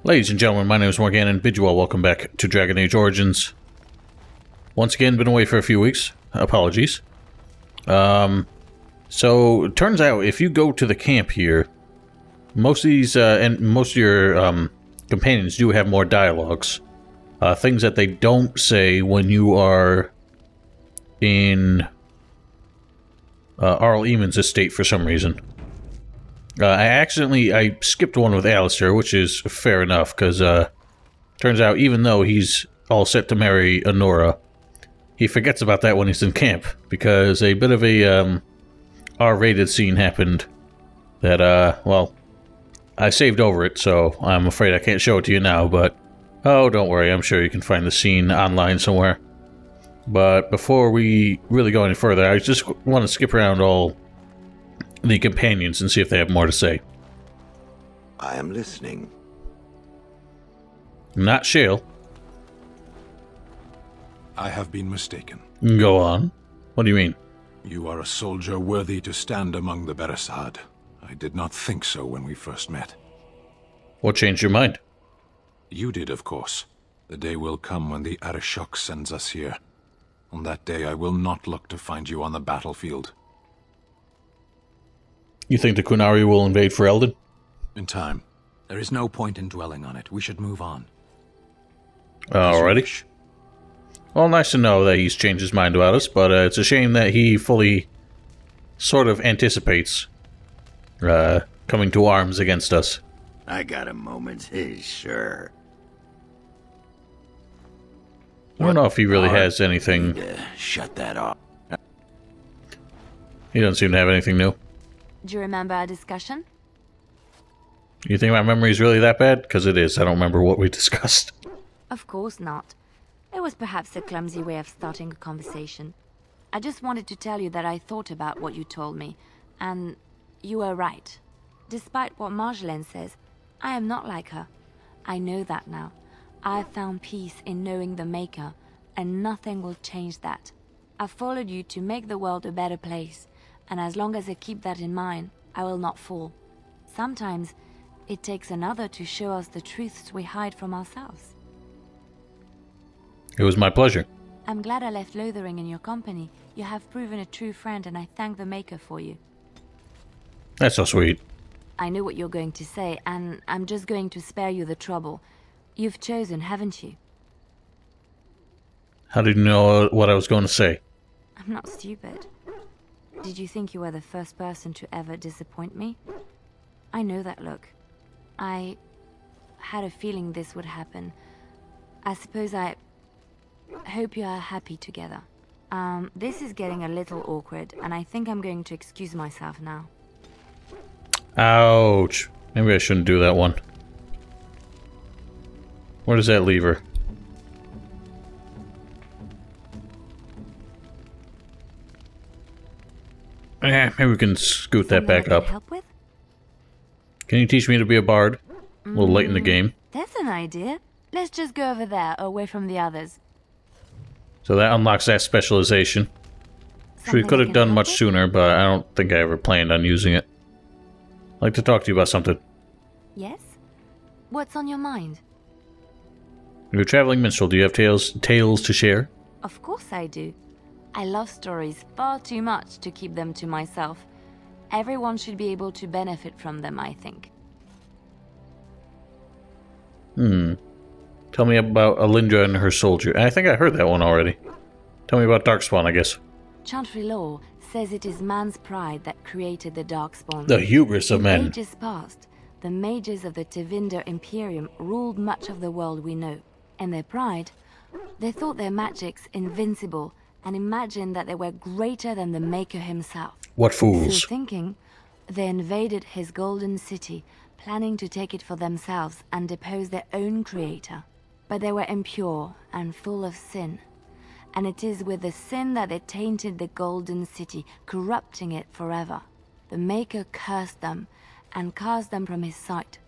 Ladies and gentlemen, my name is Loghain and bid you all welcome back to Dragon Age Origins. Once again, been away for a few weeks. Apologies. So, it turns out, if you go to the camp here, most of these, and most of your companions do have more dialogues. Things that they don't say when you are in Arl Eamon's estate for some reason. I skipped one with Alistair, which is fair enough, because turns out even though he's all set to marry Honora, he forgets about that when he's in camp, because a bit of a R-rated scene happened that, well, I saved over it, so I'm afraid I can't show it to you now, but oh, don't worry, I'm sure you can find the scene online somewhere. But before we really go any further, I just want to skip around all the companions and see if they have more to say. I am listening. Not Shale. I have been mistaken. Go on. What do you mean? You are a soldier worthy to stand among the Beresad. I did not think so when we first met. What changed your mind? You did, of course. The day will come when the Arishok sends us here. On that day, I will not look to find you on the battlefield. You think the Qunari will invade Ferelden? In time. There is no point in dwelling on it. We should move on. Alrighty. Well, nice to know that he's changed his mind about us, but it's a shame that he fully sort of anticipates coming to arms against us. I got a moment, sure. I don't know if he really has anything. Shut that off. He doesn't seem to have anything new. Do you remember our discussion? You think my memory's really that bad? Because it is. I don't remember what we discussed. Of course not. It was perhaps a clumsy way of starting a conversation. I just wanted to tell you that I thought about what you told me, and you were right. Despite what Marjolaine says, I am not like her. I know that now. I have found peace in knowing the Maker, and nothing will change that. I followed you to make the world a better place, and as long as I keep that in mind, I will not fall. Sometimes, it takes another to show us the truths we hide from ourselves. It was my pleasure. I'm glad I left Lothering in your company. You have proven a true friend, and I thank the Maker for you. That's so sweet. I know what you're going to say, and I'm just going to spare you the trouble. You've chosen, haven't you? How did you know what I was going to say? I'm not stupid. Did you think you were the first person to ever disappoint me? I know that look. I had a feeling this would happen. I suppose I hope you are happy together. This is getting a little awkward, and I think I'm going to excuse myself now. Ouch. Maybe I shouldn't do that one. Where does that leave her? Maybe we can scoot that back up. Help with? Can you teach me to be a bard? A little late in the game. That's an idea. Let's just go over there, away from the others. So that unlocks that specialization. Which we could have done much sooner, but I don't think I ever planned on using it. I'd like to talk to you about something. Yes? What's on your mind? You're a traveling minstrel. Do you have tales to share? Of course I do. I love stories far too much to keep them to myself. Everyone should be able to benefit from them, I think. Tell me about Alindra and her soldier. I think I heard that one already. Tell me about Darkspawn, I guess. Chantry lore says it is man's pride that created the Darkspawn. The hubris of men. In ages past, the mages of the Tevinder Imperium ruled much of the world we know. In their pride, they thought their magics invincible and imagined that they were greater than the Maker himself. What fools. So thinking, they invaded his golden city, planning to take it for themselves and depose their own creator. But they were impure and full of sin. And it is with the sin that they tainted the golden city, corrupting it forever. The Maker cursed them and cast them from his sight.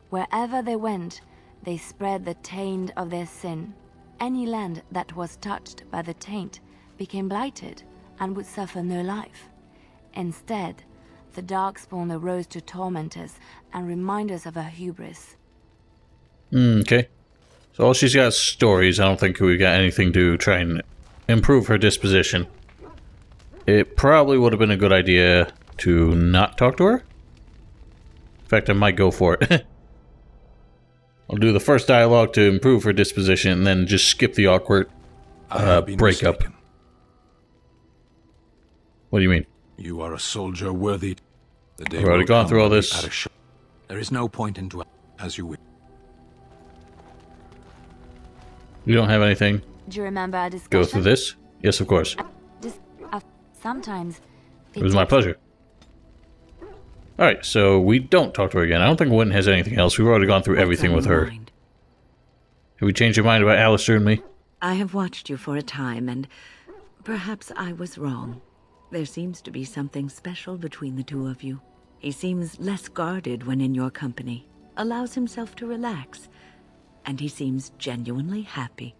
Wherever they went, they spread the taint of their sin. Any land that was touched by the taint became blighted and would suffer no life. Instead, the Darkspawn arose to torment us and remind us of our hubris. Okay. So all she's got is stories. I don't think we got anything to try and improve her disposition. It probably would have been a good idea to not talk to her. In fact, I might go for it. I'll do the first dialogue to improve her disposition and then just skip the awkward breakup. Mistaken. What do you mean? You are a soldier worthy. The day I've already will gone come through all when the this. Arishok- There is no point in dwelling as you wish. You don't have anything? Do you remember our discussion? Go through this? Yes, of course. Sometimes... It was my pleasure. Alright, so we don't talk to her again. I don't think Wynn has anything else. We've already gone through everything with her. Have we changed your mind about Alistair and me? I have watched you for a time, and perhaps I was wrong. There seems to be something special between the two of you. He seems less guarded when in your company, allows himself to relax, and he seems genuinely happy.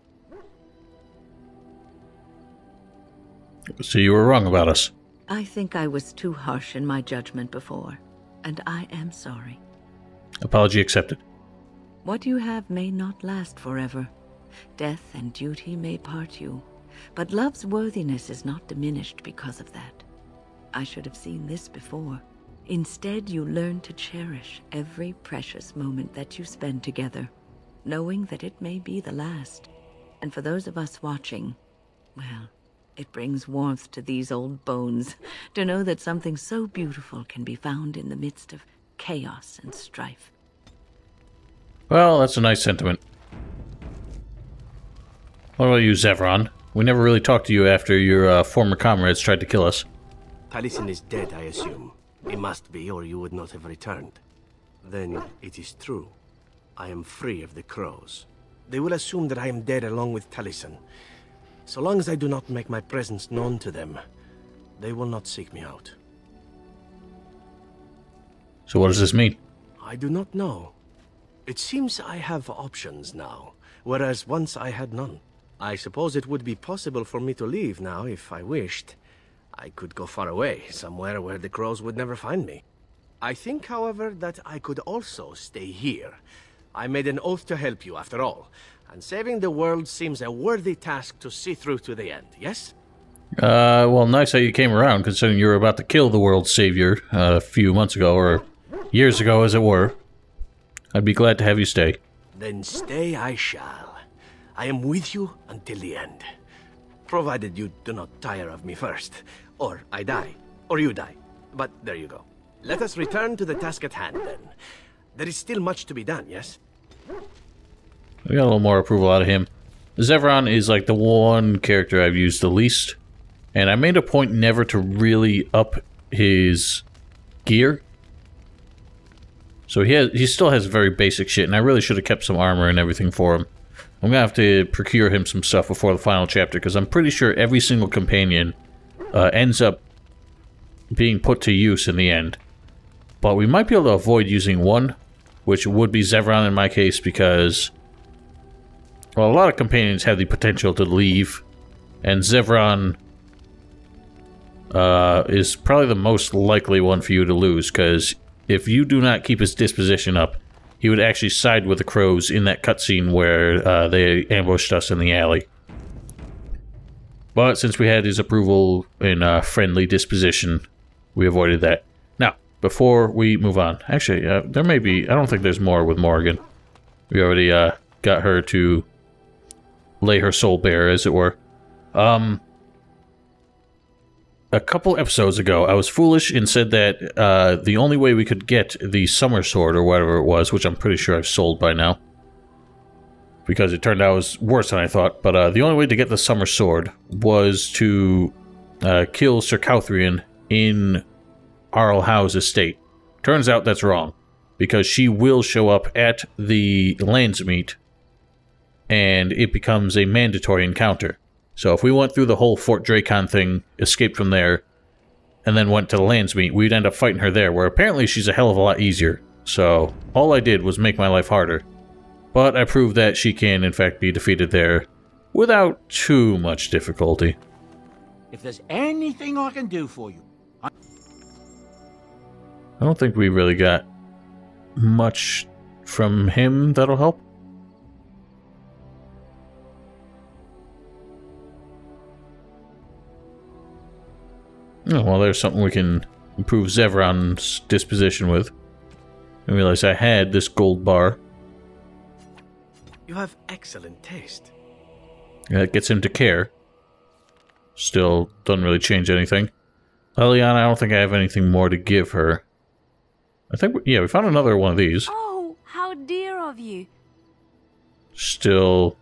So you were wrong about us. I think I was too harsh in my judgment before, and I am sorry. Apology accepted. What you have may not last forever. Death and duty may part you, but love's worthiness is not diminished because of that. I should have seen this before. Instead, you learn to cherish every precious moment that you spend together, knowing that it may be the last. And for those of us watching, well, it brings warmth to these old bones to know that something so beautiful can be found in the midst of chaos and strife. Well, that's a nice sentiment. What about you, Zevran? We never really talked to you after your former comrades tried to kill us. Taliesin is dead, I assume. He must be, or you would not have returned. Then it is true. I am free of the crows. They will assume that I am dead along with Taliesin. So long as I do not make my presence known to them, they will not seek me out. So what does this mean? I do not know. It seems I have options now, whereas once I had none. I suppose it would be possible for me to leave now if I wished. I could go far away, somewhere where the crows would never find me. I think, however, that I could also stay here. I made an oath to help you, after all, and saving the world seems a worthy task to see through to the end, yes? Well, nice that you came around, considering you were about to kill the world's savior a few months ago, or years ago, as it were. I'd be glad to have you stay. Then stay I shall. I am with you until the end. Provided you do not tire of me first. Or I die. Or you die. But there you go. Let us return to the task at hand, then. There is still much to be done, yes? We got a little more approval out of him. Zevran is like the one character I've used the least. And I made a point never to really up his gear. So he still has very basic shit, and I really should have kept some armor and everything for him. I'm gonna have to procure him some stuff before the final chapter, because I'm pretty sure every single companion ends up being put to use in the end. But we might be able to avoid using one, which would be Zevran in my case, because, well, a lot of companions have the potential to leave, and Zevran is probably the most likely one for you to lose, because if you do not keep his disposition up, he would actually side with the crows in that cutscene where they ambushed us in the alley. But since we had his approval and friendly disposition, we avoided that. Now, before we move on, actually, there may be, I don't think there's more with Morrigan. We already got her to lay her soul bare, as it were. A couple episodes ago, I was foolish and said that the only way we could get the summer sword, or whatever it was, which I'm pretty sure I've sold by now, because it turned out it was worse than I thought, but the only way to get the summer sword was to kill Sir Cauthrian in Arl Howe's estate. Turns out that's wrong, because she will show up at the Landsmeet, and it becomes a mandatory encounter. So if we went through the whole Fort Dracon thing, escaped from there, and then went to the Landsmeet, we'd end up fighting her there, where apparently she's a hell of a lot easier. So all I did was make my life harder. But I proved that she can, in fact, be defeated there without too much difficulty. If there's anything I can do for you... I don't think we really got much from him that'll help. Oh, well, there's something we can improve Zevron's disposition with. I realized I had this gold bar. You have excellent taste. That gets him to care. Still doesn't really change anything. Eliana, I don't think I have anything more to give her. I think, yeah, we found another one of these. Oh, how dear of you. Still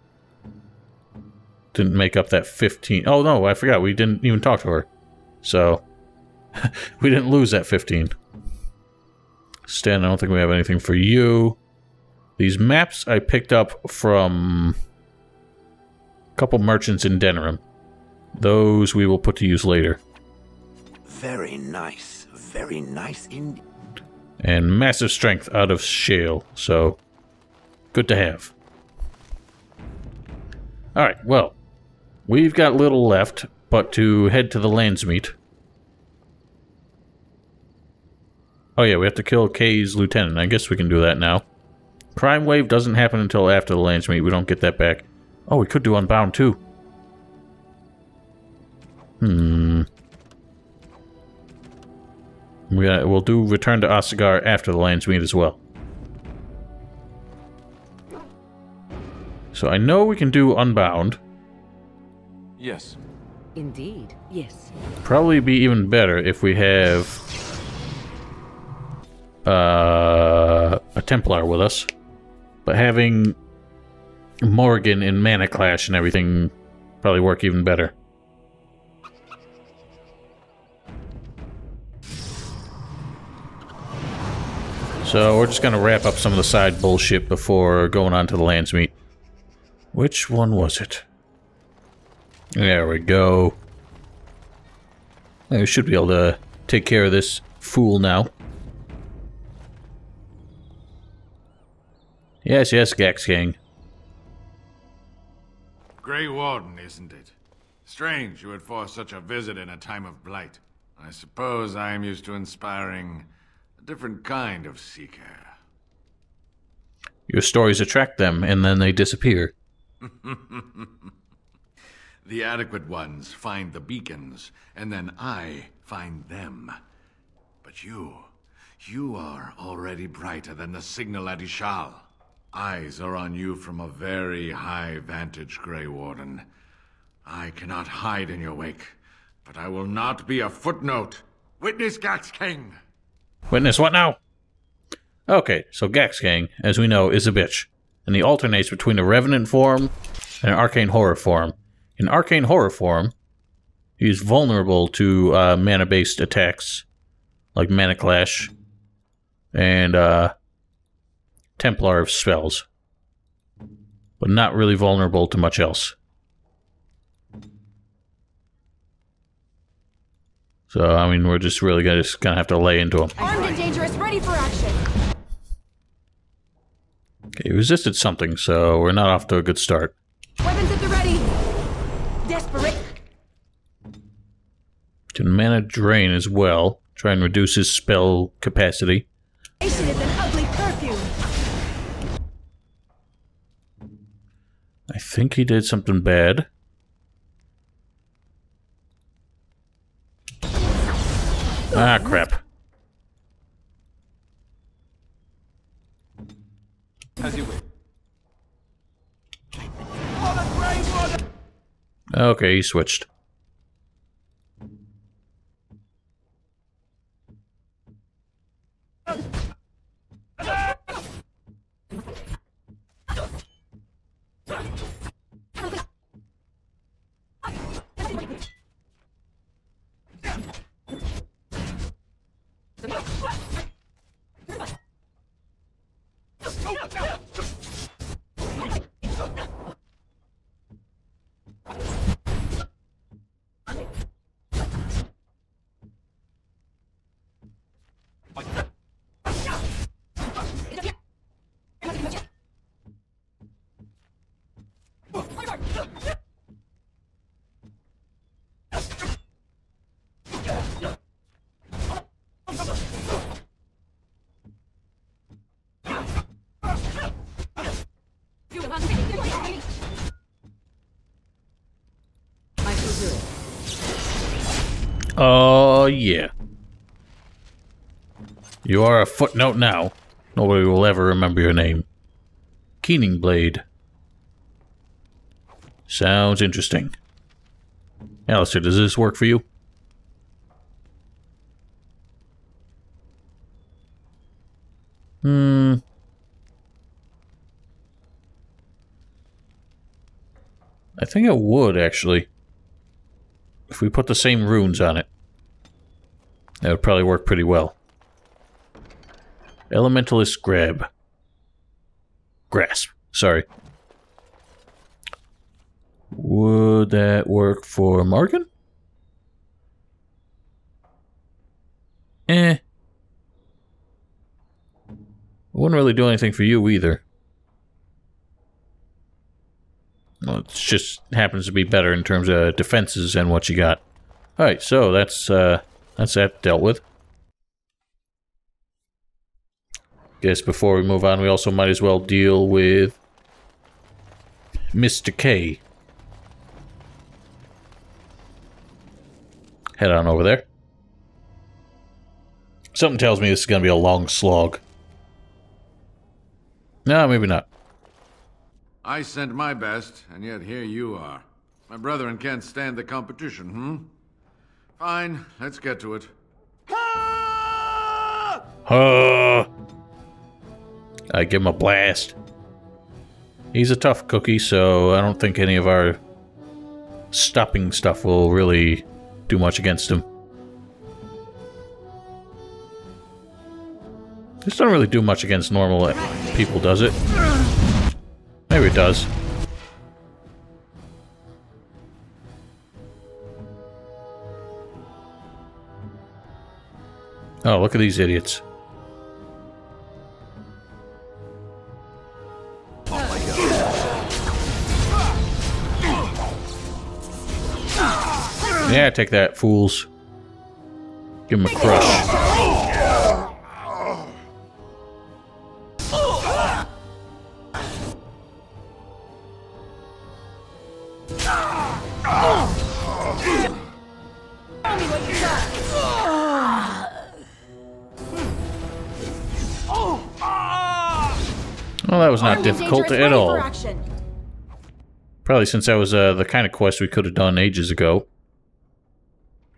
didn't make up that 15. Oh, no, I forgot. We didn't even talk to her. So, we didn't lose that 15. Stan, I don't think we have anything for you. These maps I picked up from a couple merchants in Denerim. Those we will put to use later. Very nice indeed. And massive strength out of shale, so good to have. Alright, well, we've got little left but to head to the Landsmeet. Oh yeah, we have to kill Kay's lieutenant. I guess we can do that now. Crime wave doesn't happen until after the Landsmeet. We don't get that back. Oh, we could do Unbound too. We'll do Return to Ostagar after the Landsmeet as well. So I know we can do Unbound. Yes. Indeed, yes. Probably be even better if we have a Templar with us. But having Morgan and Mana Clash and everything probably work even better. So we're just gonna wrap up some of the side bullshit before going on to the Landsmeet. Which one was it? There we go. We should be able to take care of this fool now. Yes, yes, Gax King. Grey Warden, isn't it? Strange you would force such a visit in a time of blight. I suppose I am used to inspiring a different kind of seeker. Your stories attract them, and then they disappear. The adequate ones find the beacons, and then I find them. But you are already brighter than the signal at Ishal. Eyes are on you from a very high vantage, Grey Warden. I cannot hide in your wake, but I will not be a footnote. Witness Gax King! Witness what now? Okay, so Gaxgang, as we know, is a bitch, and he alternates between a Revenant form and an Arcane Horror form. In Arcane Horror form, he is vulnerable to mana-based attacks, like Mana Clash, and Templar spells, but not really vulnerable to much else. So, I mean, we're just really gonna have to lay into him. Armed and dangerous, ready for action. Okay, he resisted something, so we're not off to a good start. Weapons at the ready. Desperate. Can mana drain as well. Try and reduce his spell capacity. Nation is an ugly perfume. I think he did something bad. Ah, crap. As you wish. Okay, he switched. Oh, yeah. You are a footnote now. Nobody will ever remember your name. Keening Blade. Sounds interesting. Alistair, does this work for you? I think it would, actually. If we put the same runes on it. That would probably work pretty well. Elementalist Grab. Grasp. Sorry. Would that work for Morgan? Eh. Wouldn't really do anything for you either. Well, it just happens to be better in terms of defenses and what you got. Alright, so that's that dealt with. Guess before we move on, we also might as well deal with Mr. K. Head on over there. Something tells me this is going to be a long slog. No, maybe not. I sent my best, and yet here you are. My brethren can't stand the competition, Fine, let's get to it. I give him a blast. He's a tough cookie, so I don't think any of our stopping stuff will really do much against him. This doesn't really do much against normal people, does it? Maybe it does. Oh, look at these idiots. Yeah, take that, fools. Give him a crush. Well, that was not difficult at all. Probably since that was the kind of quest we could have done ages ago.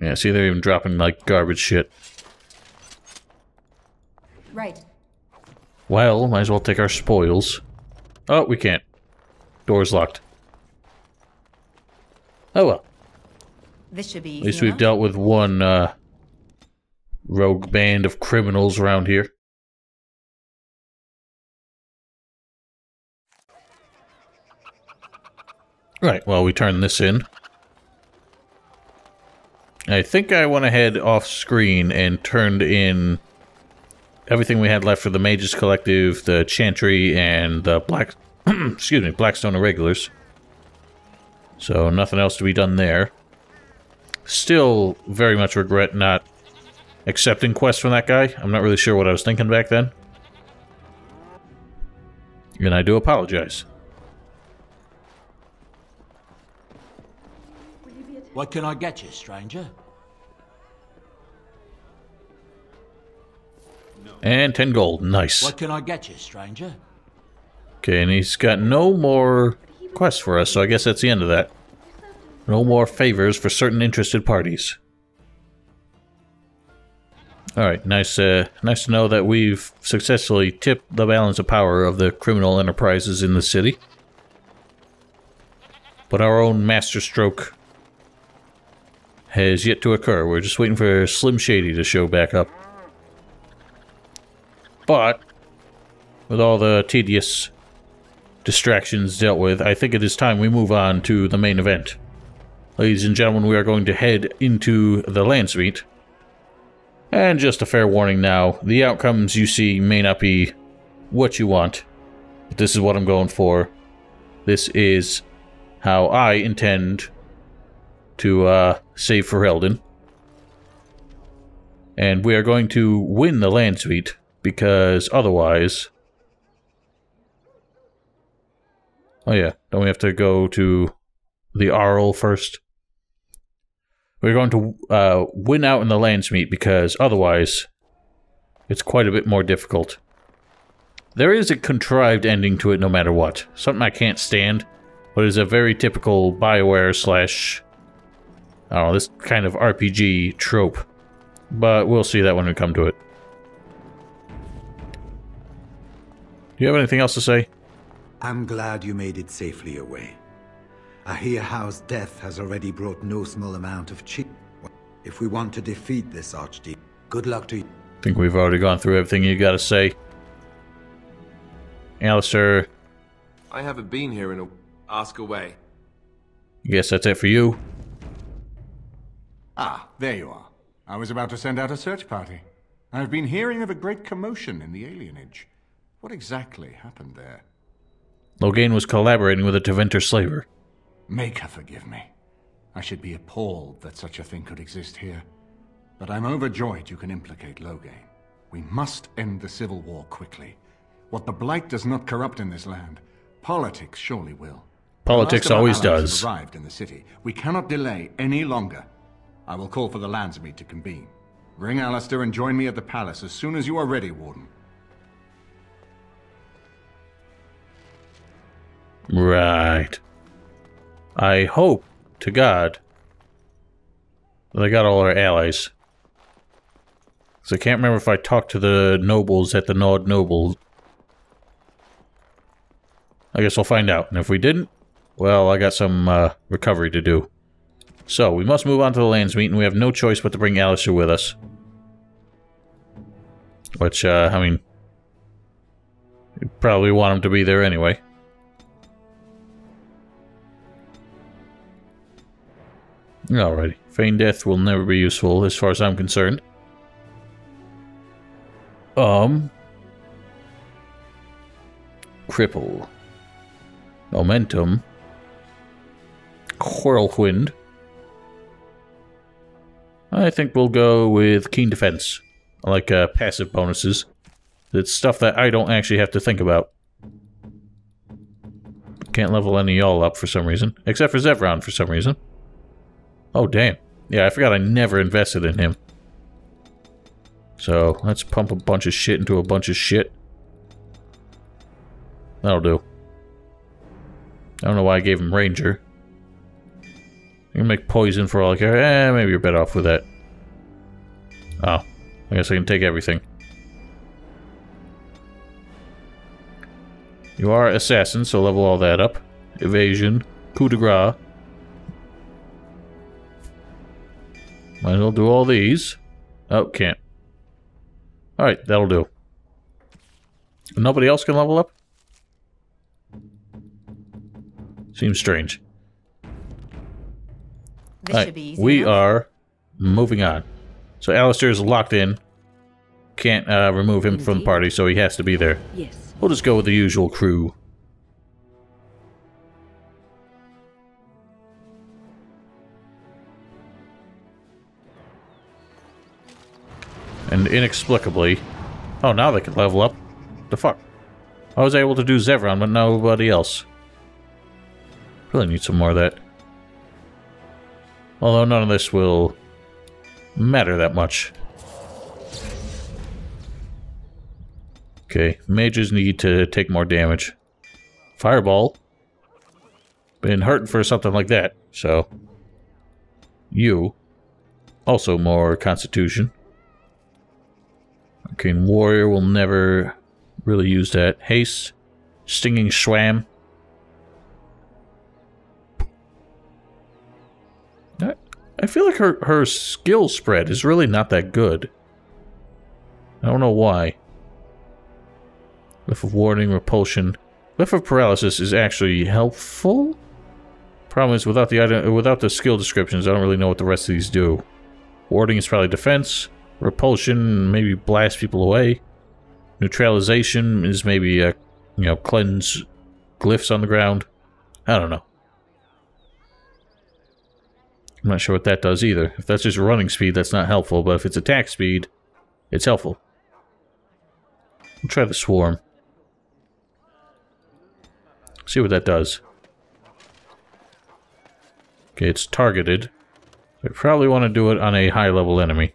Yeah, see, they're even dropping, like, garbage shit. Right. Well, might as well take our spoils. Oh, we can't. Door's locked. Oh well. This should be easy At least we've dealt with one, rogue band of criminals around here. Right, well, we turn this in. I think I went ahead off screen and turned in everything we had left for the Mages Collective, the Chantry, and the Blackstone Irregulars. So nothing else to be done there. Still very much regret not accepting quests from that guy. I'm not really sure what I was thinking back then. And I do apologize. What can I get you, stranger? And 10 gold. Nice. What can I get you, stranger? Okay, and he's got no more quests for us, so I guess that's the end of that. No more favors for certain interested parties. Alright, nice to know that we've successfully tipped the balance of power of the criminal enterprises in the city. But our own masterstroke has yet to occur. We're just waiting for Slim Shady to show back up. But, with all the tedious distractions dealt with, I think it is time we move on to the main event. Ladies and gentlemen, we are going to head into the Landsmeet. And just a fair warning now, the outcomes you see may not be what you want. But this is what I'm going for. This is how I intend to save for Eldon. And we are going to win the Landsmeet, because otherwise... Oh yeah, don't we have to go to the Arl first? We're going to win out in the Landsmeet because otherwise it's quite a bit more difficult. There is a contrived ending to it no matter what. Something I can't stand, but is a very typical BioWare slash, I don't know, this kind of RPG trope. But we'll see that when we come to it. Do you have anything else to say? I'm glad you made it safely away. I hear Howe's death has already brought no small amount of cheap. If we want to defeat this Archdeacon, good luck to you. I think we've already gone through everything you gotta say. Alistair. I haven't been here in a... Ask away. Guess that's it for you. Ah, there you are. I was about to send out a search party. I've been hearing of a great commotion in the alienage. What exactly happened there? Loghain was collaborating with a Tevinter slaver. Make her forgive me. I should be appalled that such a thing could exist here. But I'm overjoyed you can implicate Loghain. We must end the civil war quickly. What the blight does not corrupt in this land, politics surely will. Politics always does. Arrived in the city. We cannot delay any longer. I will call for the Landsmeet to convene. Ring Alistair and join me at the palace as soon as you are ready, Warden. Right. I hope to God that I got all our allies. Because I can't remember if I talked to the nobles at the Nord Noble. I guess we'll find out. And if we didn't, well, I got some recovery to do. So, we must move on to the Landsmeet, and we have no choice but to bring Alistair with us. Which, I mean, you'd probably want him to be there anyway. Alrighty. Feign death will never be useful as far as I'm concerned. Cripple. Momentum. Whirlwind. I think we'll go with Keen Defense. I like passive bonuses. It's stuff that I don't actually have to think about. Can't level any of y'all up for some reason. Except for Zevran for some reason. Oh, damn. Yeah, I forgot I never invested in him. So, let's pump a bunch of shit into a bunch of shit. That'll do. I don't know why I gave him Ranger. You can make poison for all I care. Maybe you're better off with that. Oh, I guess I can take everything. You are assassin, so level all that up. Evasion, coup de grace. Might as well do all these. Oh, can't. Alright, that'll do. Nobody else can level up? Seems strange. This should be easy we enough. are moving on. So Alistair is locked in. Can't remove him from the party, so he has to be there. Yes. We'll just go with the usual crew. And inexplicably... Oh, now they can level up. The fuck? I was able to do Zevran, but nobody else. Really need some more of that. Although none of this will matter that much. Okay, mages need to take more damage. Fireball. Been hurting for something like that, so... You. Also more constitution. Arcane Warrior will never really use that. Haste. Stinging Schwam. I feel like her skill spread is really not that good. I don't know why. Whiff of Warning, Repulsion. Whiff of Paralysis is actually helpful. Problem is, without the skill descriptions, I don't really know what the rest of these do. Warding is probably defense. Repulsion, maybe blast people away. Neutralization is maybe, cleanse glyphs on the ground. I don't know. I'm not sure what that does either. If that's just running speed, that's not helpful, but if it's attack speed, it's helpful. We'll try the Swarm. See what that does. Okay, it's targeted. We probably want to do it on a high-level enemy.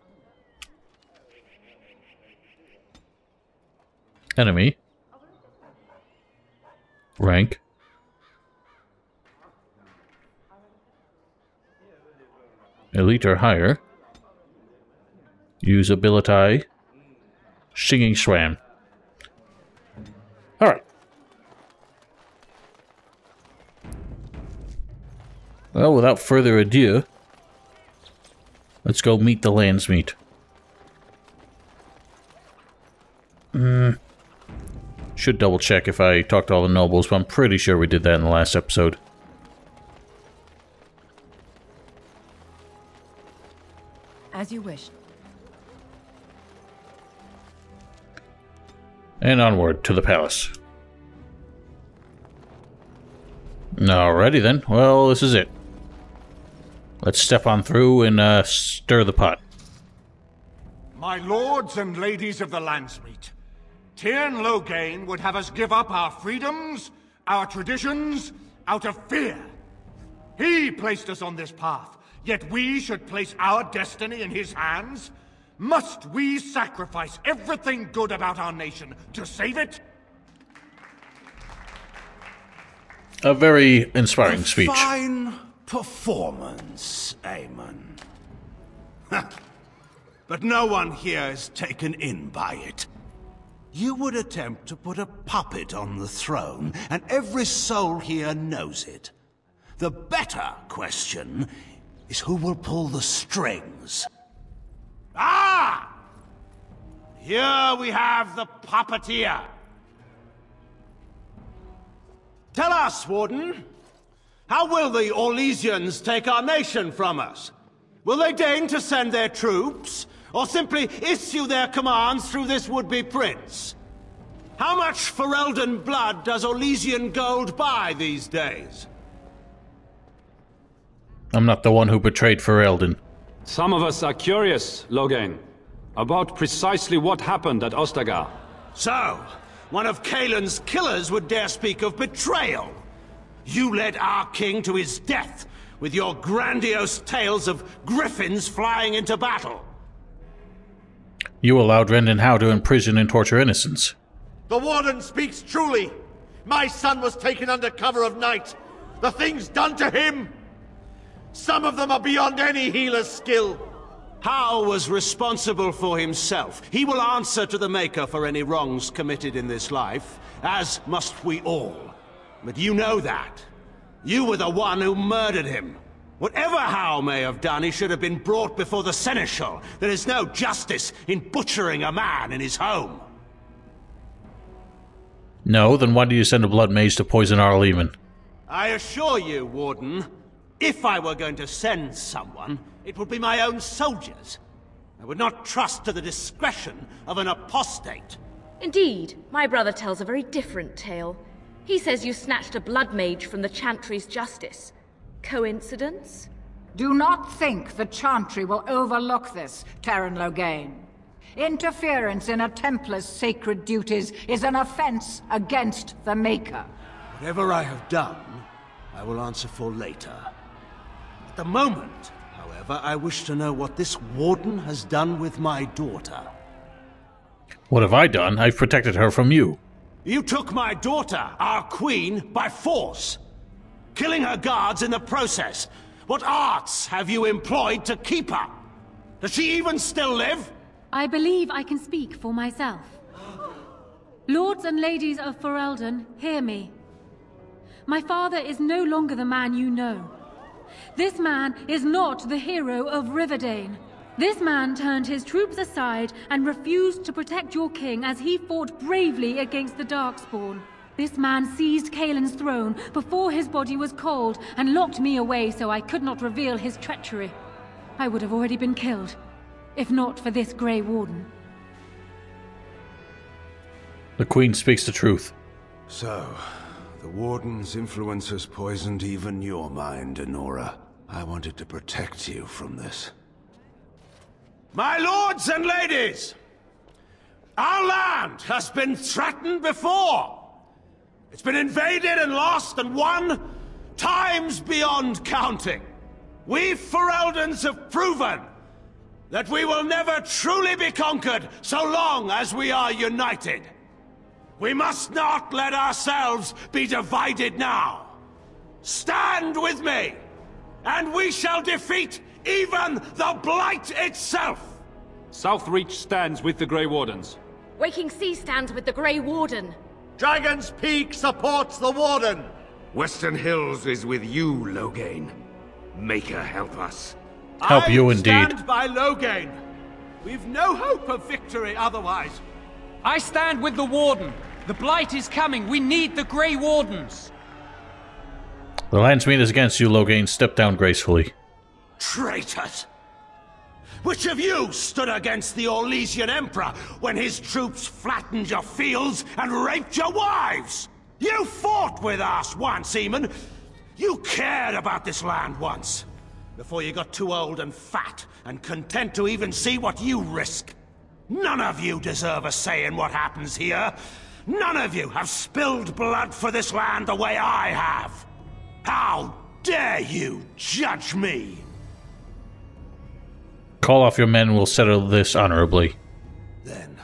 Enemy. Rank. Elite or higher. Use ability. Singing Swan. Alright. Well, without further ado, let's go meet the Landsmeet. Should double check if I talked to all the nobles, but I'm pretty sure we did that in the last episode. As you wish. And onward to the palace. Alrighty then. Well, this is it. Let's step on through and stir the pot. My lords and ladies of the Landsmeet, Tyrn Loghain would have us give up our freedoms, our traditions, out of fear. He placed us on this path, yet we should place our destiny in his hands? Must we sacrifice everything good about our nation to save it? A very inspiring speech. Fine performance, Aemon. But no one here is taken in by it. You would attempt to put a puppet on the throne, and every soul here knows it. The better question is who will pull the strings. Ah! Here we have the puppeteer. Tell us, Warden, how will the Orlesians take our nation from us? Will they deign to send their troops, or simply issue their commands through this would-be prince? How much Ferelden blood does Orlesian gold buy these days? I'm not the one who betrayed Ferelden. Some of us are curious, Loghain, about precisely what happened at Ostagar. So, one of Kaelin's killers would dare speak of betrayal. You led our king to his death with your grandiose tales of griffins flying into battle. You allowed Rendon Howe to imprison and torture innocents. The Warden speaks truly. My son was taken under cover of night. The things done to him, some of them are beyond any healer's skill. Howe was responsible for himself. He will answer to the Maker for any wrongs committed in this life, as must we all. But you know that. You were the one who murdered him. Whatever Howe may have done, he should have been brought before the Seneschal. There is no justice in butchering a man in his home. No, then why do you send a blood mage to poison our Leman? I assure you, Warden, if I were going to send someone, it would be my own soldiers. I would not trust to the discretion of an apostate. Indeed, my brother tells a very different tale. He says you snatched a blood mage from the Chantry's justice. Coincidence? Do not think the Chantry will overlook this, Tyrn Loghain. Interference in a Templar's sacred duties is an offense against the Maker. Whatever I have done, I will answer for later. At the moment, however, I wish to know what this Warden has done with my daughter. What have I done? I've protected her from you. You took my daughter, our queen, by force, killing her guards in the process. What arts have you employed to keep her? Does she even still live? I believe I can speak for myself. Lords and ladies of Ferelden, hear me. My father is no longer the man you know. This man is not the hero of Riverdane. This man turned his troops aside and refused to protect your king as he fought bravely against the Darkspawn. This man seized Kaelin's throne before his body was cold and locked me away so I could not reveal his treachery. I would have already been killed, if not for this Grey Warden. The Queen speaks the truth. So, the Warden's influence has poisoned even your mind, Enora. I wanted to protect you from this. My lords and ladies! Our land has been threatened before! It's been invaded and lost and won times beyond counting. We Fereldans have proven that we will never truly be conquered so long as we are united. We must not let ourselves be divided now. Stand with me, and we shall defeat even the blight itself! Southreach stands with the Grey Wardens. Waking Sea stands with the Grey Warden. Dragon's Peak supports the Warden! Western Hills is with you, Loghain. Make her help us. Help you indeed. Stand by Loghain. We've no hope of victory otherwise. I stand with the Warden. The Blight is coming. We need the Grey Wardens. The Landsmeet is against you, Loghain. Step down gracefully. Traitors! Which of you stood against the Orlesian Emperor when his troops flattened your fields and raped your wives? You fought with us once, Eamon. You cared about this land once. Before you got too old and fat and content to even see what you risk. None of you deserve a say in what happens here. None of you have spilled blood for this land the way I have. How dare you judge me? Call off your men, we'll settle this honorably. Then,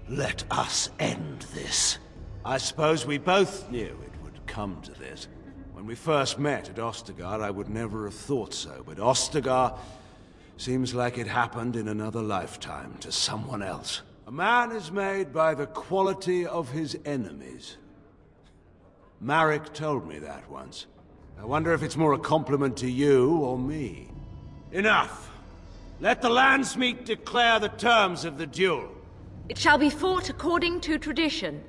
let us end this. I suppose we both knew it would come to this. When we first met at Ostagar, I would never have thought so, but Ostagar seems like it happened in another lifetime to someone else. A man is made by the quality of his enemies. Marek told me that once. I wonder if it's more a compliment to you or me. Enough! Let the Landsmeet declare the terms of the duel. It shall be fought according to tradition.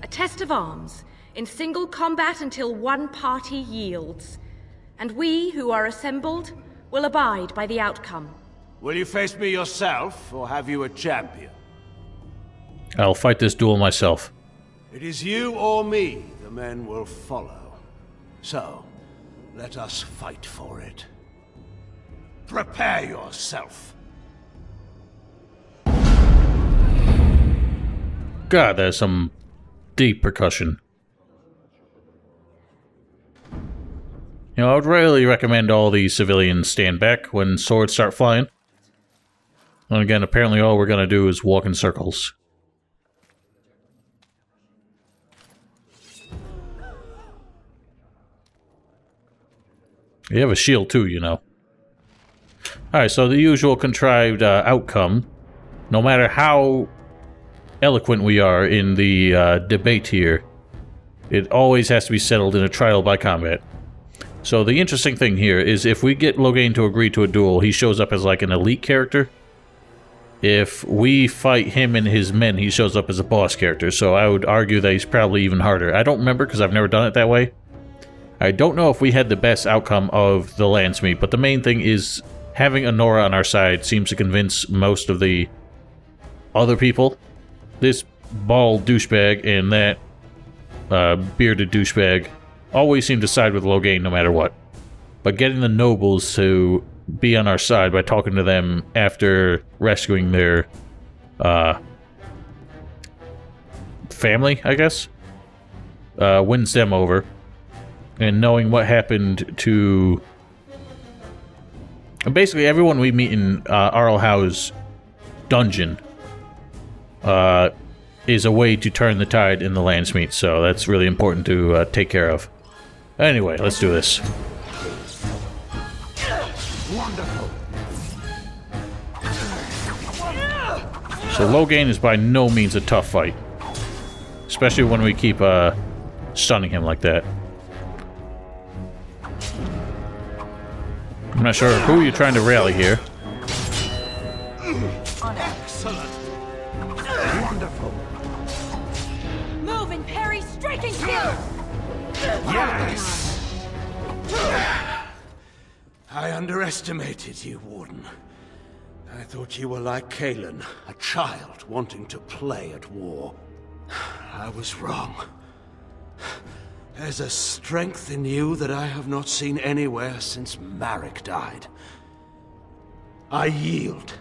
A test of arms, in single combat until one party yields. And we, who are assembled, will abide by the outcome. Will you face me yourself, or have you a champion? I'll fight this duel myself. It is you or me the men will follow. So, let us fight for it. Prepare yourself. God, there's some deep percussion. You know, I would really recommend all these civilians stand back when swords start flying. And again, apparently all we're gonna do is walk in circles. You have a shield too, you know. Alright, so the usual contrived outcome, no matter how eloquent we are in the debate here, it always has to be settled in a trial by combat. So the interesting thing here is if we get Loghain to agree to a duel, he shows up as like an elite character. If we fight him and his men, he shows up as a boss character, so I would argue that he's probably even harder. I don't remember because I've never done it that way. I don't know if we had the best outcome of the Landsmeet, but the main thing is having Anora on our side seems to convince most of the other people. This bald douchebag and that bearded douchebag always seem to side with Loghain no matter what. But getting the nobles to be on our side by talking to them after rescuing their family, I guess, wins them over. And knowing what happened to basically everyone we meet in Arlhau's dungeon is a way to turn the tide in the Landsmeet, so that's really important to take care of. Anyway, let's do this. Wonderful. So Loghain is by no means a tough fight, especially when we keep stunning him like that. I'm not sure who you're trying to rally here. Excellent. Wonderful. Move and parry, striking kill! Yes! I underestimated you, Warden. I thought you were like Kalen, a child wanting to play at war. I was wrong. There's a strength in you that I have not seen anywhere since Marek died. I yield.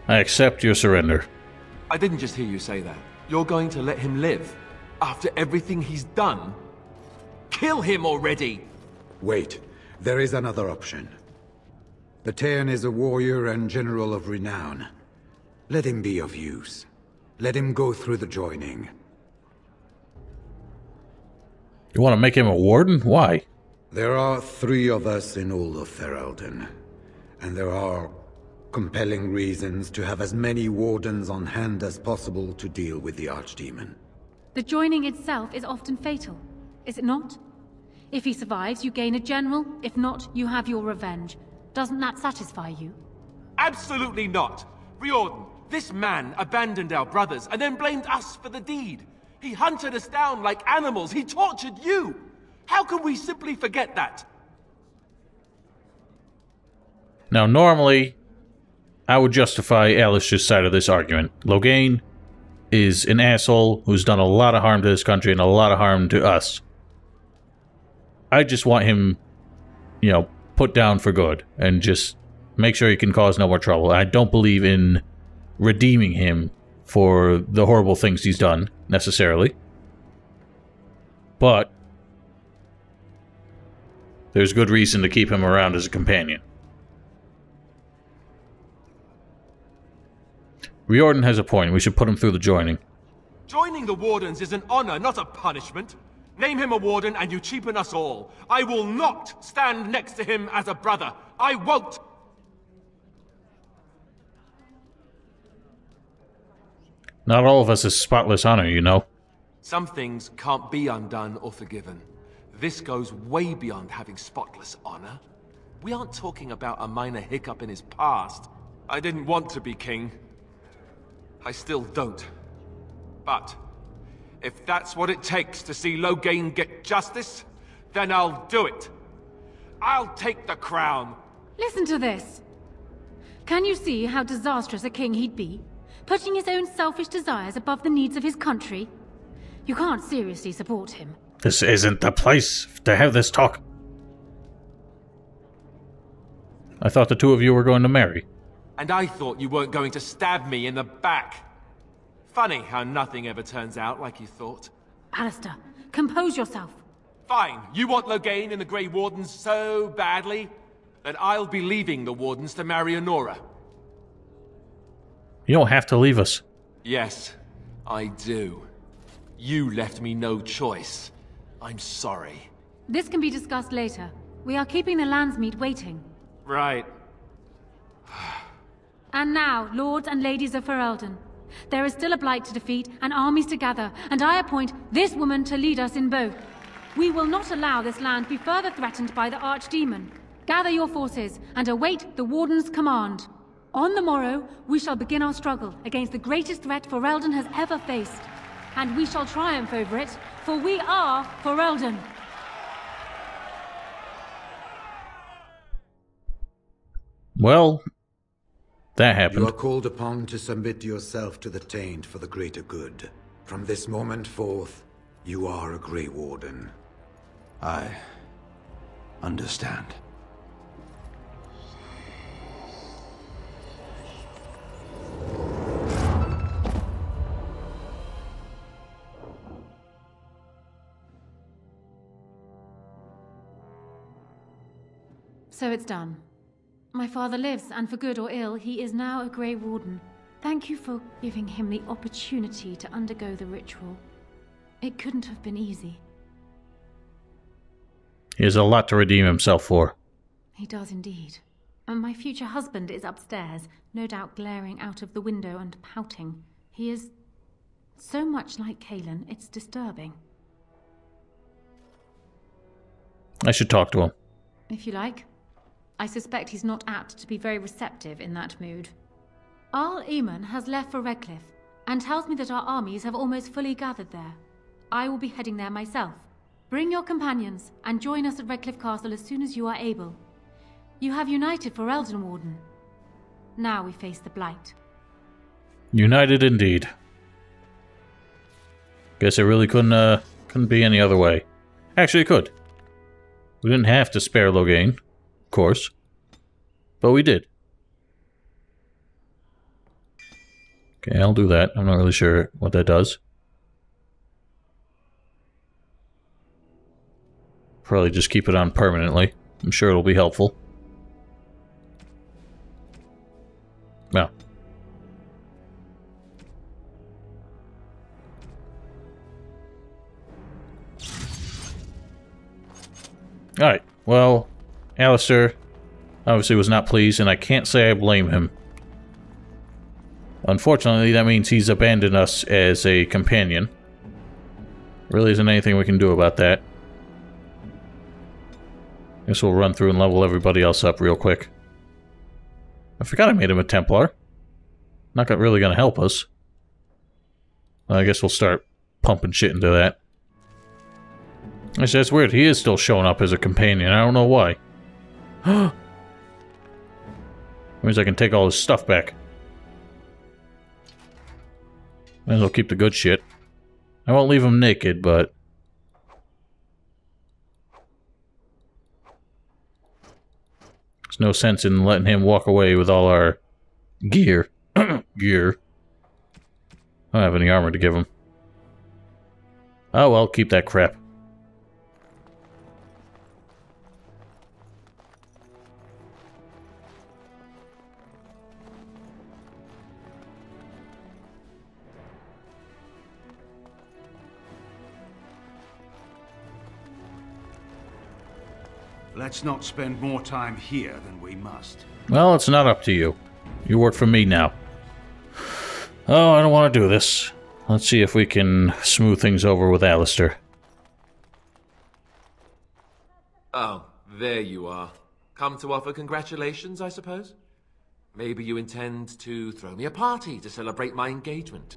I accept your surrender. I didn't just hear you say that. You're going to let him live? After everything he's done? Kill him already! Wait, there is another option. Loghain is a warrior and general of renown. Let him be of use. Let him go through the joining. You want to make him a warden? Why? There are 3 of us in all of Ferelden, and there are compelling reasons to have as many wardens on hand as possible to deal with the Archdemon. The joining itself is often fatal, is it not? If he survives, you gain a general. If not, you have your revenge. Doesn't that satisfy you? Absolutely not! Riordan, this man abandoned our brothers and then blamed us for the deed. He hunted us down like animals. He tortured you! How can we simply forget that? Now, normally, I would justify Alish's side of this argument. Loghain is an asshole who's done a lot of harm to this country and a lot of harm to us. I just want him, you know, put down for good and just make sure he can cause no more trouble. I don't believe in redeeming him for the horrible things he's done, necessarily. But there's good reason to keep him around as a companion. Riordan has a point. We should put him through the joining. Joining the Wardens is an honor, not a punishment. Name him a Warden and you cheapen us all. I will not stand next to him as a brother. I won't! Not all of us is spotless honor, you know. Some things can't be undone or forgiven. This goes way beyond having spotless honor. We aren't talking about a minor hiccup in his past. I didn't want to be king. I still don't. But if that's what it takes to see Loghain get justice, then I'll do it. I'll take the crown. Listen to this. Can you see how disastrous a king he'd be? Putting his own selfish desires above the needs of his country? You can't seriously support him. This isn't the place to have this talk. I thought the 2 of you were going to marry. And I thought you weren't going to stab me in the back. Funny how nothing ever turns out like you thought. Alistair, compose yourself. Fine, you want Loghain and the Grey Wardens so badly? Then I'll be leaving the Wardens to marry Honora. You don't have to leave us. Yes, I do. You left me no choice. I'm sorry. This can be discussed later. We are keeping the Landsmeet waiting. Right. And now, lords and ladies of Ferelden, there is still a blight to defeat and armies to gather, and I appoint this woman to lead us in both. We will not allow this land be further threatened by the Archdemon. Gather your forces and await the Warden's command. On the morrow, we shall begin our struggle against the greatest threat Ferelden has ever faced. And we shall triumph over it, for we are Ferelden. Well, that happened. You are called upon to submit yourself to the Taint for the greater good. From this moment forth, you are a Grey Warden. I understand. So it's done. My father lives, and for good or ill, he is now a Grey Warden. Thank you for giving him the opportunity to undergo the ritual. It couldn't have been easy. He has a lot to redeem himself for. He does indeed. And my future husband is upstairs, no doubt glaring out of the window and pouting. He is so much like Cailan, it's disturbing. I should talk to him. If you like. I suspect he's not apt to be very receptive in that mood. Arl Eamon has left for Redcliffe, and tells me that our armies have almost fully gathered there. I will be heading there myself. Bring your companions, and join us at Redcliffe Castle as soon as you are able. You have united for Ferelden, Warden. Now we face the blight. United indeed. Guess it really couldn't be any other way. Actually, it could. We didn't have to spare Loghain, of course, but we did. Okay, I'll do that. I'm not really sure what that does. Probably just keep it on permanently. I'm sure it'll be helpful. No. Alright, well, Alistair obviously was not pleased, and I can't say I blame him. Unfortunately, that means he's abandoned us as a companion. Really isn't anything we can do about that. Guess we'll run through and level everybody else up real quick. I forgot I made him a Templar. Not really gonna help us. I guess we'll start pumping shit into that. Actually, that's weird. He is still showing up as a companion. I don't know why. Means I can take all his stuff back. Might as well keep the good shit. I won't leave him naked, but... there's no sense in letting him walk away with all our gear. Gear. I don't have any armor to give him. Oh well, keep that crap. Let's not spend more time here than we must. Well, it's not up to you. You work for me now. Oh, I don't want to do this. Let's see if we can smooth things over with Alistair. Oh, there you are. Come to offer congratulations, I suppose? Maybe you intend to throw me a party to celebrate my engagement.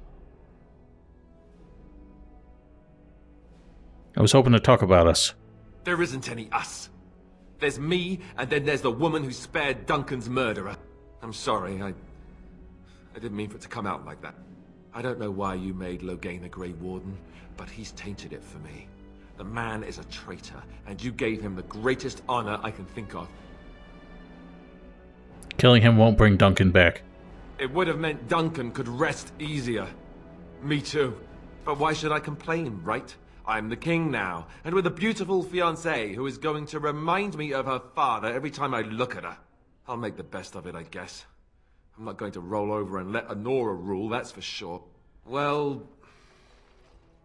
I was hoping to talk about us. There isn't any us. There's me, and then there's the woman who spared Duncan's murderer. I'm sorry, I didn't mean for it to come out like that. I don't know why you made Loghain a Grey Warden, but he's tainted it for me. The man is a traitor, and you gave him the greatest honor I can think of. Killing him won't bring Duncan back. It would have meant Duncan could rest easier. Me too. But why should I complain, right? I'm the king now, and with a beautiful fiancée who is going to remind me of her father every time I look at her. I'll make the best of it, I guess. I'm not going to roll over and let Honora rule, that's for sure. Well,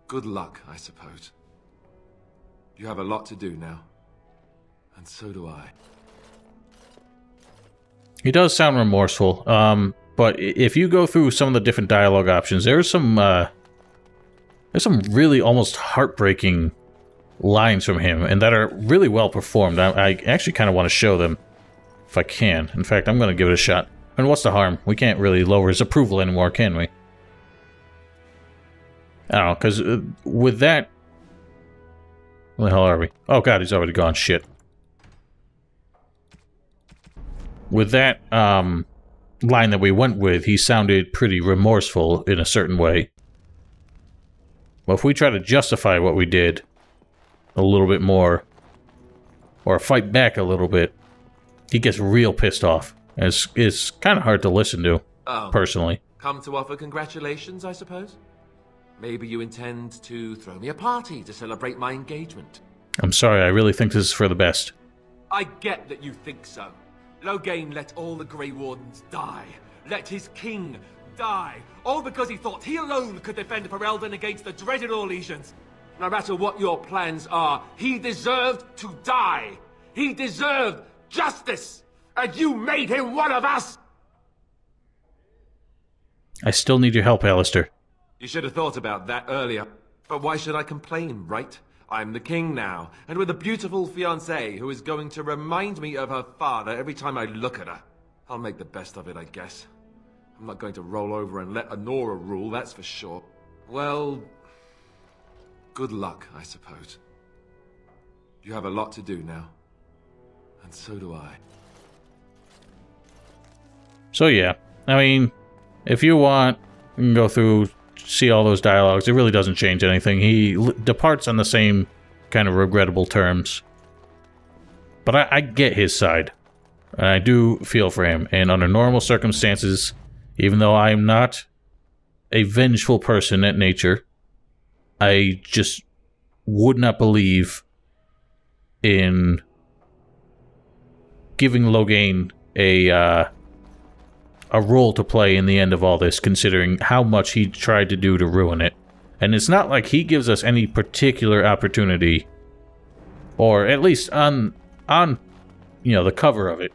good luck, I suppose. You have a lot to do now. And so do I. He does sound remorseful, but if you go through some of the different dialogue options, there's some really almost heartbreaking lines from him, and that are really well performed. I actually kind of want to show them, if I can. In fact, I'm going to give it a shot. And what's the harm? We can't really lower his approval anymore, can we? I don't know, because with that... where the hell are we? Oh god, he's already gone. Shit. With that line that we went with, he sounded pretty remorseful in a certain way. Well, if we try to justify what we did a little bit more, or fight back a little bit, he gets real pissed off. It's kind of hard to listen to, personally. Come to offer congratulations, I suppose? Maybe you intend to throw me a party to celebrate my engagement. I'm sorry, I really think this is for the best. I get that you think so. Loghain let all the Grey Wardens die. Let his king die. All because he thought he alone could defend Ferelden against the dreaded Orlesians. No matter what your plans are, he deserved to die. He deserved justice. And you made him one of us! I still need your help, Alistair. You should have thought about that earlier. But why should I complain, right? I'm the king now, and with a beautiful fiancée who is going to remind me of her father every time I look at her. I'll make the best of it, I guess. I'm not going to roll over and let Honora rule, that's for sure. Well, good luck, I suppose. You have a lot to do now. And so do I. So yeah, I mean, if you want, you can go through, see all those dialogues. It really doesn't change anything. He departs on the same kind of regrettable terms. But I get his side. And I do feel for him. And under normal circumstances, even though I'm not a vengeful person at nature, I just would not believe in giving Loghain a role to play in the end of all this, considering how much he tried to do to ruin it. And it's not like he gives us any particular opportunity, or at least on you know, the cover of it,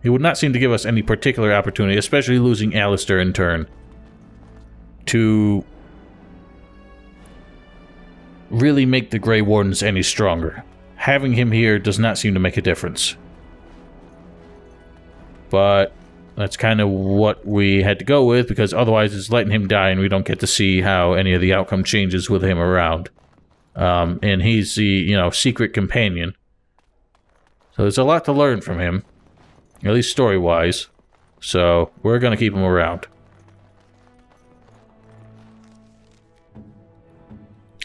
he would not seem to give us any particular opportunity, especially losing Alistair in turn, to really make the Grey Wardens any stronger. Having him here does not seem to make a difference. But that's kind of what we had to go with, because otherwise it's letting him die and we don't get to see how any of the outcome changes with him around. And he's the, you know, secret companion. So there's a lot to learn from him, at least story-wise. So we're going to keep him around.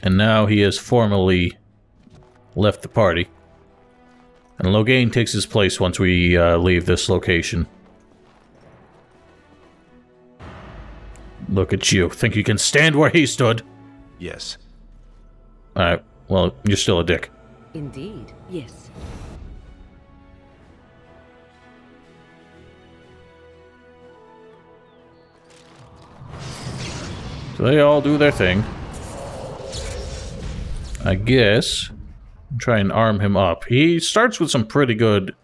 And now he has formally left the party. And Loghain takes his place once we leave this location. Look at you. Think you can stand where he stood? Yes. Alright, well, you're still a dick. Indeed, yes. So they all do their thing. I guess try and arm him up. He starts with some pretty good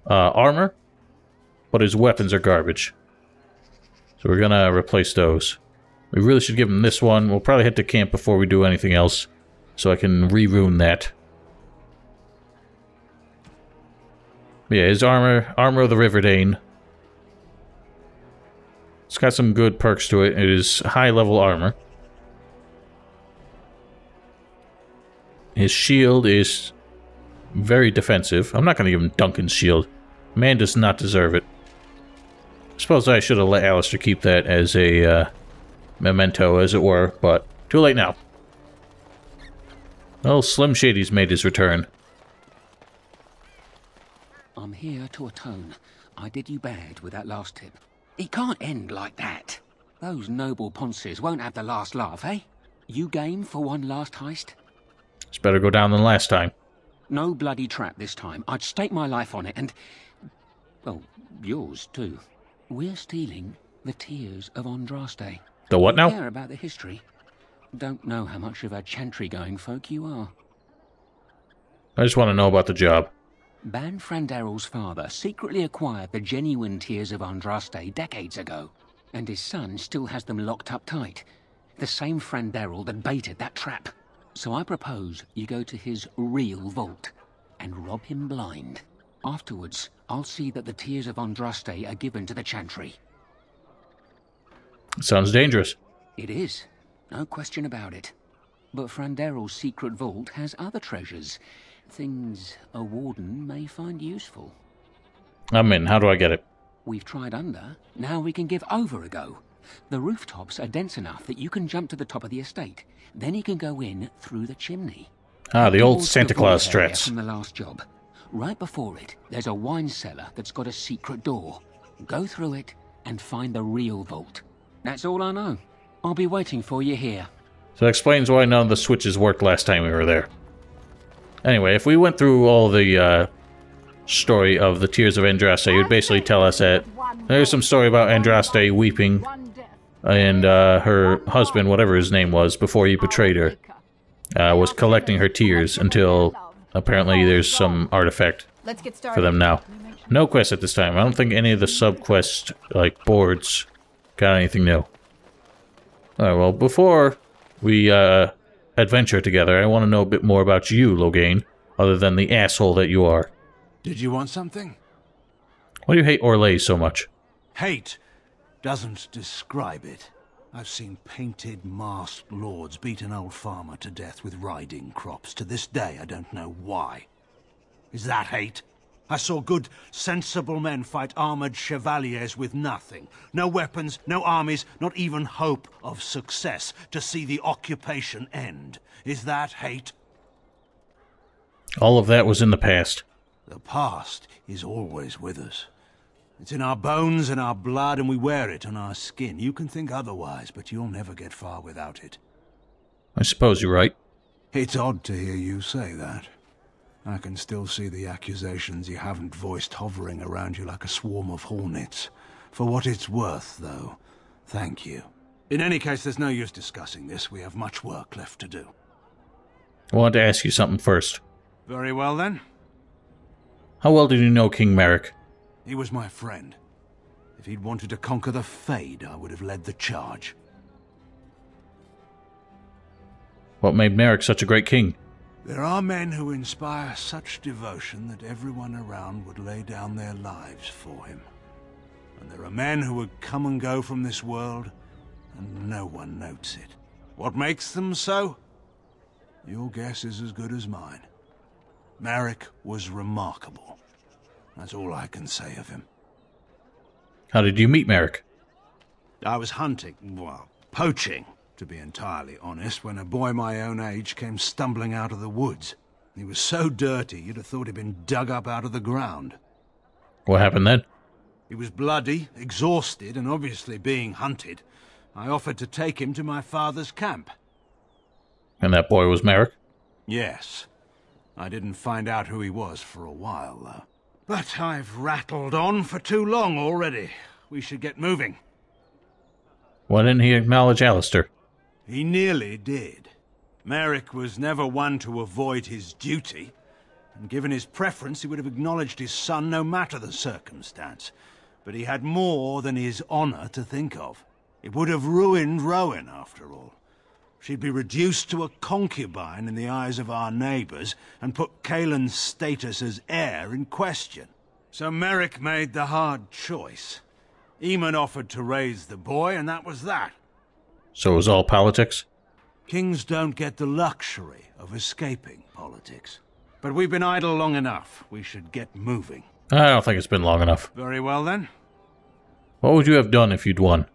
armor, but his weapons are garbage. So we're gonna replace those. We really should give him this one. We'll probably head to camp before we do anything else, so I can re-rune that. Yeah, his armor of the Riverdane. It's got some good perks to it. It is high-level armor. His shield is very defensive. I'm not going to give him Duncan's shield. Man does not deserve it. I suppose I should have let Alistair keep that as a memento, as it were, but too late now. Well, Slim Shady's made his return. I'm here to atone. I did you bad with that last tip. It can't end like that. Those noble ponces won't have the last laugh, eh? You game for one last heist? It's better go down than last time. No bloody trap this time. I'd stake my life on it and... well, yours too. We're stealing the Tears of Andraste. The what now? Don't care about the history. Don't know how much of a chantry-going folk you are. I just want to know about the job. Ban Frandarel's father secretly acquired the genuine Tears of Andraste decades ago, and his son still has them locked up tight. The same Frandarel that baited that trap. So I propose you go to his real vault and rob him blind. Afterwards, I'll see that the Tears of Andraste are given to the chantry. Sounds dangerous. It is. No question about it. But Frandarel's secret vault has other treasures. Things a warden may find useful. I'm in. How do I get it? We've tried under. Now we can give over a go. The rooftops are dense enough that you can jump to the top of the estate. Then you can go in through the chimney. Ah, the old Santa Claus strats. From the last job. Right before it, there's a wine cellar that's got a secret door. Go through it and find the real vault. That's all I know. I'll be waiting for you here. So that explains why none of the switches worked last time we were there. Anyway, if we went through all the story of the Tears of Andraste, it would basically tell us that there's some story about Andraste weeping and her husband, whatever his name was, before he betrayed her, was collecting her tears until apparently there's some artifact for them now. No quest at this time. I don't think any of the sub-quest, like, boards got anything new. Alright, well, before we adventure together, I want to know a bit more about you, Loghain, other than the asshole that you are. Did you want something? Why do you hate Orlais so much? Hate doesn't describe it. I've seen painted, masked lords beat an old farmer to death with riding crops. To this day, I don't know why. Is that hate? I saw good, sensible men fight armored chevaliers with nothing. No weapons, no armies, not even hope of success to see the occupation end. Is that hate? All of that was in the past. The past is always with us. It's in our bones and our blood, and we wear it on our skin. You can think otherwise, but you'll never get far without it. I suppose you're right. It's odd to hear you say that. I can still see the accusations you haven't voiced hovering around you like a swarm of hornets. For what it's worth, though, thank you. In any case, there's no use discussing this. We have much work left to do. I wanted to ask you something first. Very well, then. How well did you know King Merrick? He was my friend. If he'd wanted to conquer the Fade, I would have led the charge. What made Merrick such a great king? There are men who inspire such devotion that everyone around would lay down their lives for him. And there are men who would come and go from this world, and no one notes it. What makes them so? Your guess is as good as mine. Merrick was remarkable. That's all I can say of him. How did you meet Merrick? I was hunting, well, poaching, to be entirely honest, when a boy my own age came stumbling out of the woods. He was so dirty, you'd have thought he'd been dug up out of the ground. What happened then? He was bloody, exhausted, and obviously being hunted. I offered to take him to my father's camp. And that boy was Merrick? Yes. I didn't find out who he was for a while, though. But I've rattled on for too long already. We should get moving. Why didn't he acknowledge Alistair? He nearly did. Merrick was never one to avoid his duty, and given his preference, he would have acknowledged his son no matter the circumstance. But he had more than his honor to think of. It would have ruined Rowan, after all. She'd be reduced to a concubine in the eyes of our neighbors, and put Kaelin's status as heir in question. So Merrick made the hard choice. Eamon offered to raise the boy, and that was that. So it was all politics? Kings don't get the luxury of escaping politics. But we've been idle long enough. We should get moving. I don't think it's been long enough. Very well, then. What would you have done if you'd won?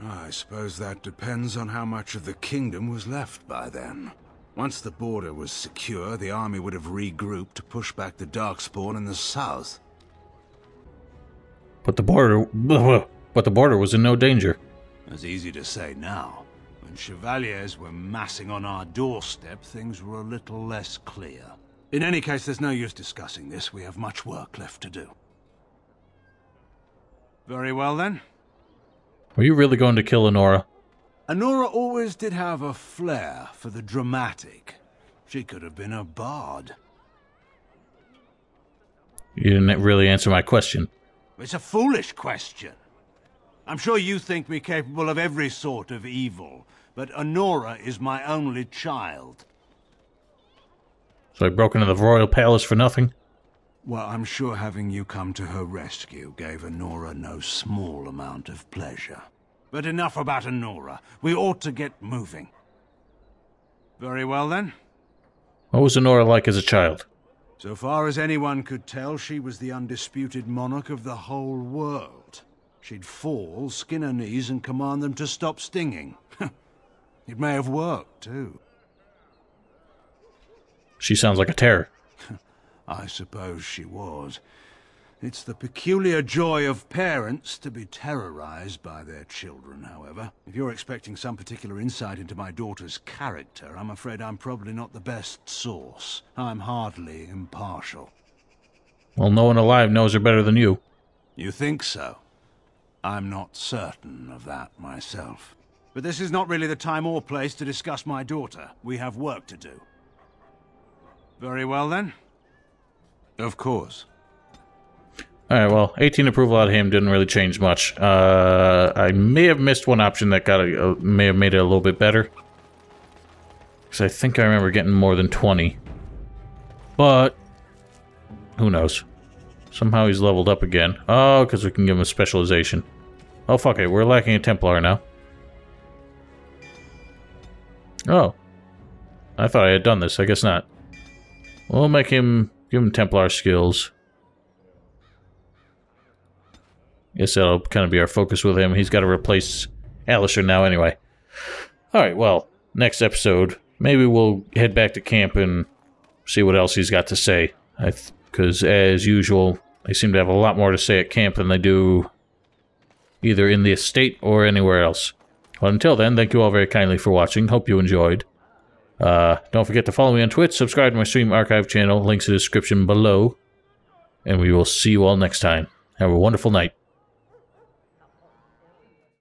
I suppose that depends on how much of the kingdom was left by then. Once the border was secure, the army would have regrouped to push back the Darkspawn in the south. But the border was in no danger. It's easy to say now. When chevaliers were massing on our doorstep, things were a little less clear. In any case, there's no use discussing this. We have much work left to do. Very well, then. Were you really going to kill Honora? Honora always did have a flair for the dramatic. She could have been a bard. You didn't really answer my question. It's a foolish question. I'm sure you think me capable of every sort of evil, but Honora is my only child. So I broke into the royal palace for nothing? Well, I'm sure having you come to her rescue gave Honora no small amount of pleasure. But enough about Honora. We ought to get moving. Very well, then. What was Honora like as a child? So far as anyone could tell, she was the undisputed monarch of the whole world. She'd fall, skin her knees, and command them to stop stinging. It may have worked, too. She sounds like a terror. I suppose she was. It's the peculiar joy of parents to be terrorized by their children, however. If you're expecting some particular insight into my daughter's character, I'm afraid I'm probably not the best source. I'm hardly impartial. Well, no one alive knows her better than you. You think so? I'm not certain of that myself. But this is not really the time or place to discuss my daughter. We have work to do. Very well, then. Of course. Alright, well, 18 approval out of him didn't really change much. I may have missed one option that may have made it a little bit better. Because I think I remember getting more than 20. But, who knows. Somehow he's leveled up again. Oh, because we can give him a specialization. Oh, fuck it, we're lacking a Templar now. Oh. I thought I had done this, I guess not. We'll make him, give him Templar skills. Guess that'll kind of be our focus with him. He's got to replace Alistair now anyway. Alright, well, next episode, maybe we'll head back to camp and see what else he's got to say. Because, as usual, They seem to have a lot more to say at camp than they do either in the estate or anywhere else. Well, until then, thank you all very kindly for watching. Hope you enjoyed. Don't forget to follow me on Twitch, subscribe to my stream archive channel, links in the description below. And we will see you all next time. Have a wonderful night.